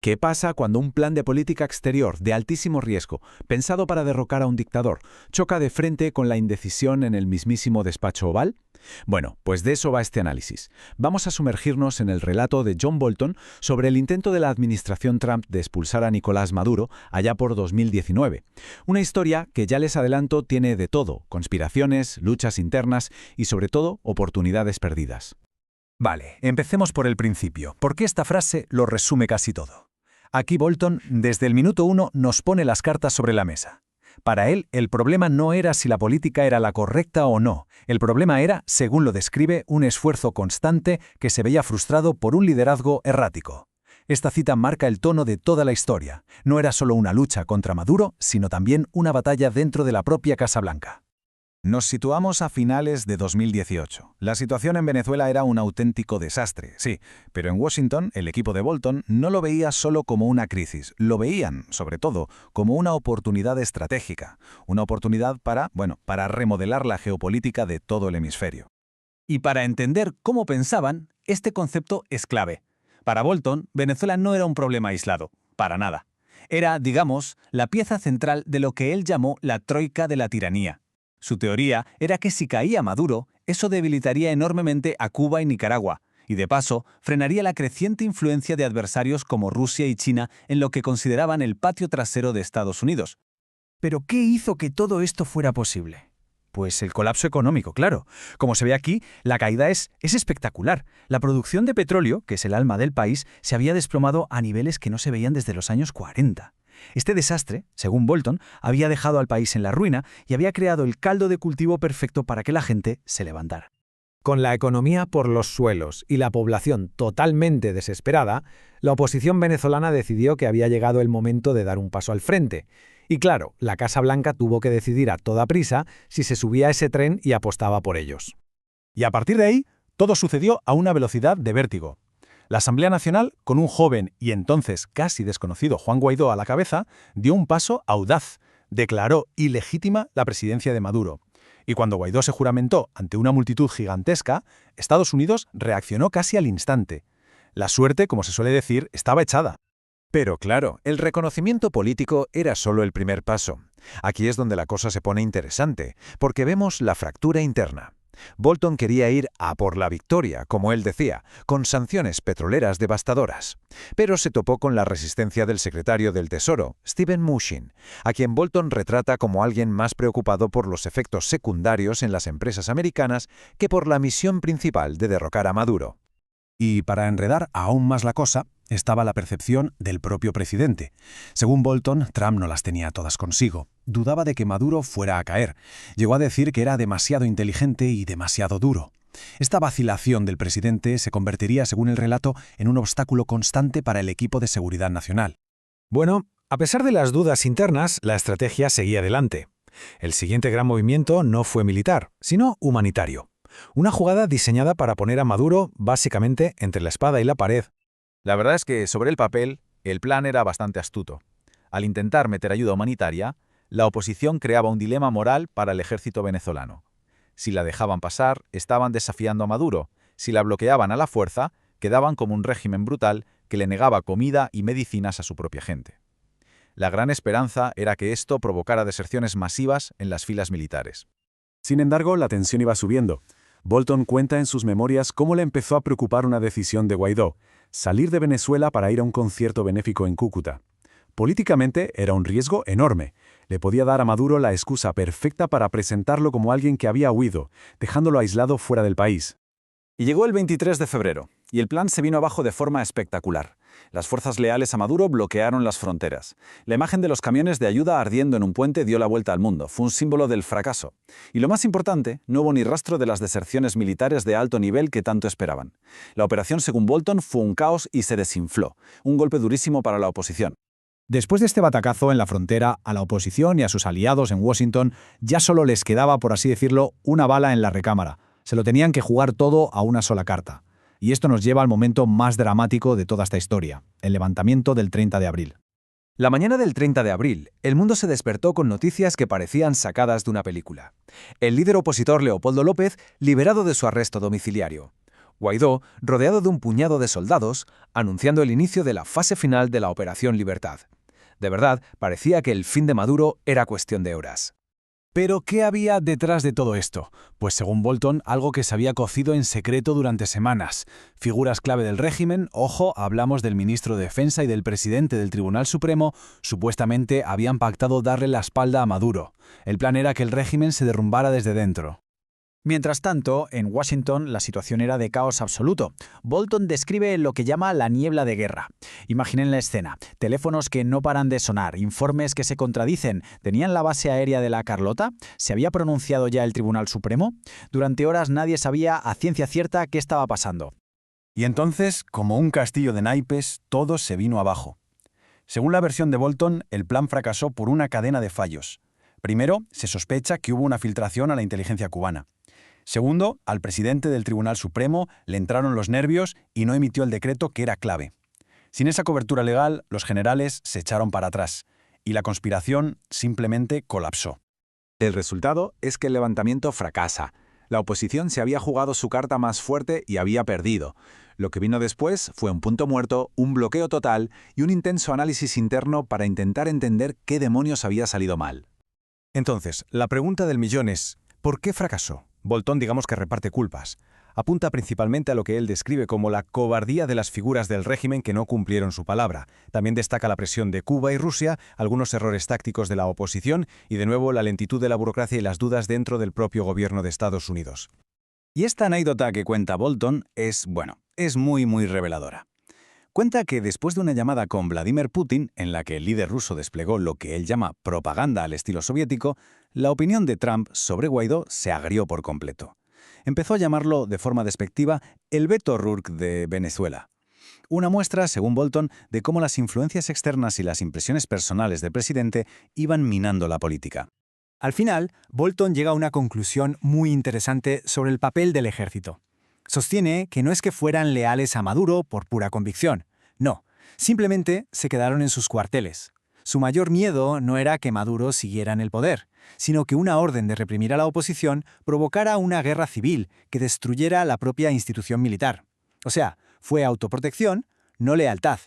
¿Qué pasa cuando un plan de política exterior de altísimo riesgo, pensado para derrocar a un dictador, choca de frente con la indecisión en el mismísimo despacho oval? Bueno, pues de eso va este análisis. Vamos a sumergirnos en el relato de John Bolton sobre el intento de la administración Trump de expulsar a Nicolás Maduro allá por 2019. Una historia que ya les adelanto tiene de todo: conspiraciones, luchas internas y sobre todo oportunidades perdidas. Vale, empecemos por el principio, porque esta frase lo resume casi todo. Aquí Bolton, desde el minuto 1, nos pone las cartas sobre la mesa. Para él, el problema no era si la política era la correcta o no. El problema era, según lo describe, un esfuerzo constante que se veía frustrado por un liderazgo errático. Esta cita marca el tono de toda la historia. No era solo una lucha contra Maduro, sino también una batalla dentro de la propia Casa Blanca. Nos situamos a finales de 2018. La situación en Venezuela era un auténtico desastre, sí, pero en Washington el equipo de Bolton no lo veía solo como una crisis, lo veían, sobre todo, como una oportunidad estratégica, una oportunidad para remodelar la geopolítica de todo el hemisferio. Y para entender cómo pensaban, este concepto es clave. Para Bolton, Venezuela no era un problema aislado, para nada. Era, digamos, la pieza central de lo que él llamó la troika de la tiranía. Su teoría era que si caía Maduro, eso debilitaría enormemente a Cuba y Nicaragua, y de paso frenaría la creciente influencia de adversarios como Rusia y China en lo que consideraban el patio trasero de Estados Unidos. ¿Pero qué hizo que todo esto fuera posible? Pues el colapso económico, claro. Como se ve aquí, la caída es espectacular. La producción de petróleo, que es el alma del país, se había desplomado a niveles que no se veían desde los años 40. Este desastre, según Bolton, había dejado al país en la ruina y había creado el caldo de cultivo perfecto para que la gente se levantara. Con la economía por los suelos y la población totalmente desesperada, la oposición venezolana decidió que había llegado el momento de dar un paso al frente. Y claro, la Casa Blanca tuvo que decidir a toda prisa si se subía a ese tren y apostaba por ellos. Y a partir de ahí, todo sucedió a una velocidad de vértigo. La Asamblea Nacional, con un joven y entonces casi desconocido Juan Guaidó a la cabeza, dio un paso audaz, declaró ilegítima la presidencia de Maduro. Y cuando Guaidó se juramentó ante una multitud gigantesca, Estados Unidos reaccionó casi al instante. La suerte, como se suele decir, estaba echada. Pero claro, el reconocimiento político era solo el primer paso. Aquí es donde la cosa se pone interesante, porque vemos la fractura interna. Bolton quería ir a por la victoria, como él decía, con sanciones petroleras devastadoras. Pero se topó con la resistencia del secretario del Tesoro, Steven Mnuchin, a quien Bolton retrata como alguien más preocupado por los efectos secundarios en las empresas americanas que por la misión principal de derrocar a Maduro. Y para enredar aún más la cosa, estaba la percepción del propio presidente. Según Bolton, Trump no las tenía todas consigo. Dudaba de que Maduro fuera a caer. Llegó a decir que era demasiado inteligente y demasiado duro. Esta vacilación del presidente se convertiría, según el relato, en un obstáculo constante para el equipo de seguridad nacional. Bueno, a pesar de las dudas internas, la estrategia seguía adelante. El siguiente gran movimiento no fue militar, sino humanitario. Una jugada diseñada para poner a Maduro básicamente entre la espada y la pared. La verdad es que, sobre el papel, el plan era bastante astuto. Al intentar meter ayuda humanitaria, la oposición creaba un dilema moral para el ejército venezolano. Si la dejaban pasar, estaban desafiando a Maduro. Si la bloqueaban a la fuerza, quedaban como un régimen brutal que le negaba comida y medicinas a su propia gente. La gran esperanza era que esto provocara deserciones masivas en las filas militares. Sin embargo, la tensión iba subiendo. Bolton cuenta en sus memorias cómo le empezó a preocupar una decisión de Guaidó: salir de Venezuela para ir a un concierto benéfico en Cúcuta. Políticamente era un riesgo enorme. Le podía dar a Maduro la excusa perfecta para presentarlo como alguien que había huido, dejándolo aislado fuera del país. Y llegó el 23 de febrero, y el plan se vino abajo de forma espectacular. Las fuerzas leales a Maduro bloquearon las fronteras. La imagen de los camiones de ayuda ardiendo en un puente dio la vuelta al mundo. Fue un símbolo del fracaso. Y lo más importante, no hubo ni rastro de las deserciones militares de alto nivel que tanto esperaban. La operación, según Bolton, fue un caos y se desinfló. Un golpe durísimo para la oposición. Después de este batacazo en la frontera, a la oposición y a sus aliados en Washington ya solo les quedaba, por así decirlo, una bala en la recámara. Se lo tenían que jugar todo a una sola carta. Y esto nos lleva al momento más dramático de toda esta historia, el levantamiento del 30 de abril. La mañana del 30 de abril, el mundo se despertó con noticias que parecían sacadas de una película. El líder opositor Leopoldo López, liberado de su arresto domiciliario. Guaidó, rodeado de un puñado de soldados, anunciando el inicio de la fase final de la Operación Libertad. De verdad, parecía que el fin de Maduro era cuestión de horas. ¿Pero qué había detrás de todo esto? Pues según Bolton, algo que se había cocido en secreto durante semanas. Figuras clave del régimen, ojo, hablamos del ministro de Defensa y del presidente del Tribunal Supremo, supuestamente habían pactado darle la espalda a Maduro. El plan era que el régimen se derrumbara desde dentro. Mientras tanto, en Washington la situación era de caos absoluto. Bolton describe lo que llama la niebla de guerra. Imaginen la escena. Teléfonos que no paran de sonar, informes que se contradicen. ¿Tenían la base aérea de la Carlota? ¿Se había pronunciado ya el Tribunal Supremo? Durante horas nadie sabía a ciencia cierta qué estaba pasando. Y entonces, como un castillo de naipes, todo se vino abajo. Según la versión de Bolton, el plan fracasó por una cadena de fallos. Primero, se sospecha que hubo una filtración a la inteligencia cubana. Segundo, al presidente del Tribunal Supremo le entraron los nervios y no emitió el decreto que era clave. Sin esa cobertura legal, los generales se echaron para atrás y la conspiración simplemente colapsó. El resultado es que el levantamiento fracasa. La oposición se había jugado su carta más fuerte y había perdido. Lo que vino después fue un punto muerto, un bloqueo total y un intenso análisis interno para intentar entender qué demonios había salido mal. Entonces, la pregunta del millón es, ¿por qué fracasó? Bolton digamos que reparte culpas. Apunta principalmente a lo que él describe como la cobardía de las figuras del régimen que no cumplieron su palabra. También destaca la presión de Cuba y Rusia, algunos errores tácticos de la oposición y de nuevo la lentitud de la burocracia y las dudas dentro del propio gobierno de Estados Unidos. Y esta anécdota que cuenta Bolton es muy reveladora. Cuenta que después de una llamada con Vladimir Putin, en la que el líder ruso desplegó lo que él llama propaganda al estilo soviético, la opinión de Trump sobre Guaidó se agrió por completo. Empezó a llamarlo, de forma despectiva, el Beto O'Rourke de Venezuela. Una muestra, según Bolton, de cómo las influencias externas y las impresiones personales del presidente iban minando la política. Al final, Bolton llega a una conclusión muy interesante sobre el papel del ejército. Sostiene que no es que fueran leales a Maduro por pura convicción. No, simplemente se quedaron en sus cuarteles. Su mayor miedo no era que Maduro siguiera en el poder, sino que una orden de reprimir a la oposición provocara una guerra civil que destruyera la propia institución militar. O sea, fue autoprotección, no lealtad.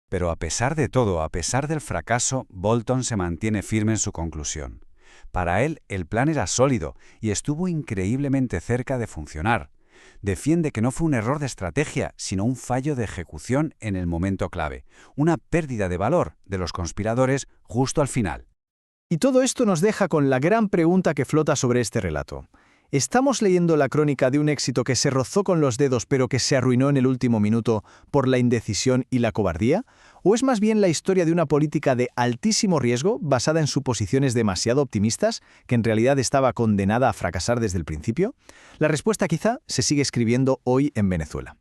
Pero a pesar de todo, a pesar del fracaso, Bolton se mantiene firme en su conclusión. Para él, el plan era sólido y estuvo increíblemente cerca de funcionar. Defiende que no fue un error de estrategia, sino un fallo de ejecución en el momento clave, una pérdida de valor de los conspiradores justo al final. Y todo esto nos deja con la gran pregunta que flota sobre este relato. ¿Estamos leyendo la crónica de un éxito que se rozó con los dedos pero que se arruinó en el último minuto por la indecisión y la cobardía? ¿O es más bien la historia de una política de altísimo riesgo basada en suposiciones demasiado optimistas que en realidad estaba condenada a fracasar desde el principio? La respuesta quizá se sigue escribiendo hoy en Venezuela.